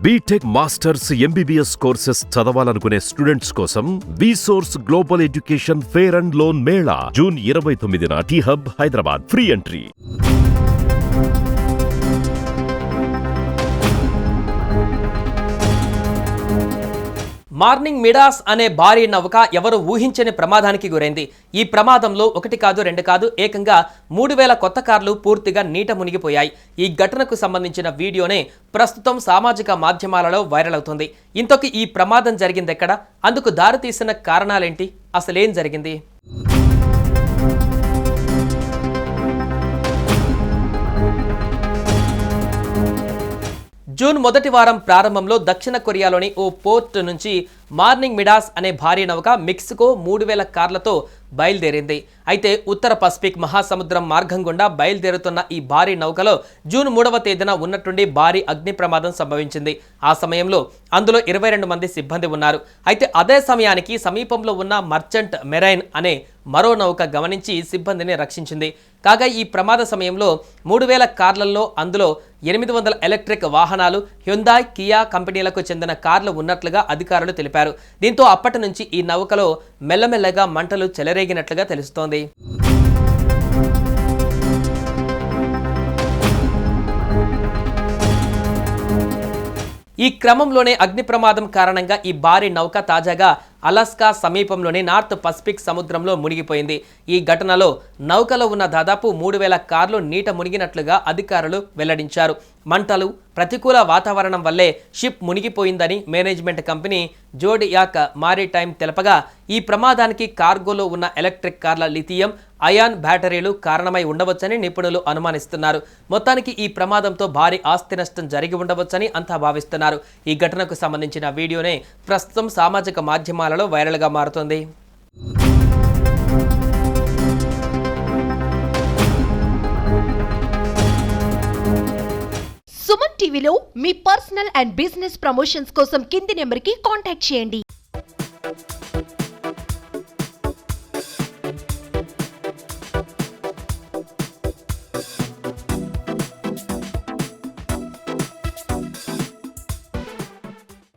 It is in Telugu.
బీటెక్ మాస్టర్స్ ఎంబీబీఎస్ కోర్సెస్ చదవాలనుకునే స్టూడెంట్స్ కోసం విసోర్స్ global education fair and loan mela June 29న T hub Hyderabad. Free entry. Morning Midas అనే భారీ నౌక ఎవరు ఊహించని ప్రమాదానికి గురైంది. ఈ ప్రమాదంలో 1 కాదు 2 కాదు ఏకంగా 3000 కొత్త కార్లు పూర్తిగా నీట మునిగిపోయాయి. ఈ ఘటనకు సంబంధించిన వీడియోనే ప్రస్తుతం సామాజిక మాధ్యమాలలో వైరల్ అవుతుంది. ఇంతకీ ఈ ప్రమాదం జరిగిందెక్కడ? అందుకు దారితీసిన కారణాలేంటి? అసలేం జరిగింది? జూన్ మొదటి వారం ప్రారంభంలో దక్షిణ కొరియాలోని ఓ పోర్ట్ నుంచి మార్నింగ్ మిడాస్ అనే భారీ నౌక మెక్సికో 3000 కార్లతో బయలుదేరింది. అయితే ఉత్తర పసిఫిక్ మహాసముద్రం మార్గం గుండా బయలుదేరుతున్న ఈ భారీ నౌకలో జూన్ 3వ తేదీన ఉన్నట్టుండి భారీ అగ్ని ప్రమాదం సంభవించింది. ఆ సమయంలో అందులో 22 మంది సిబ్బంది ఉన్నారు. అయితే అదే సమయానికి సమీపంలో ఉన్న మర్చెంట్ మెరైన్ అనే మరో నౌక గమనించి సిబ్బందిని రక్షించింది. కాగా ఈ ప్రమాద సమయంలో 3000 కార్లలో అందులో 800 ఎలక్ట్రిక్ వాహనాలు, హ్యుందాయ్, కియా కంపెనీలకు చెందిన కార్లు ఉన్నట్లుగా అధికారులు తెలిపారు. దీంతో అప్పటి నుంచి ఈ నౌకలో మెల్లమెల్లగా మంటలు చెలరేగినట్లుగా తెలుస్తోంది. ఈ క్రమంలోనే అగ్ని ప్రమాదం కారణంగా ఈ భారీ నౌక తాజాగా అలాస్కా సమీపంలోని నార్త్ పసిఫిక్ సముద్రంలో మునిగిపోయింది. ఈ ఘటనలో నౌకలో ఉన్న దాదాపు 3000 కార్లు నీట మునిగినట్లుగా అధికారులు వెల్లడించారు. మంటలు, ప్రతికూల వాతావరణం వల్లే షిప్ మునిగిపోయిందని మేనేజ్మెంట్ కంపెనీ జోడియాక్ మారిటైమ్ తెలపగా, ఈ ప్రమాదానికి కార్గోలో ఉన్న ఎలక్ట్రిక్ కార్ల లిథియం అయాన్ బ్యాటరీలు కారణమై ఉండవచ్చని నిపుణులు అనుమానిస్తున్నారు. మొత్తానికి ఈ ప్రమాదంతో భారీ ఆస్తి నష్టం జరిగి ఉండవచ్చని అంతా భావిస్తున్నారు. ఈ ఘటనకు సంబంధించిన వీడియోనే ప్రస్తుతం సామాజిక మాధ్యమాలలో వైరల్గా మారుతోంది. సుమన్ టీవీలో మీ పర్సనల్ అండ్ బిజినెస్ ప్రమోషన్స్ కోసం కింది నెంబర్కి కాంటాక్ట్ చేయండి.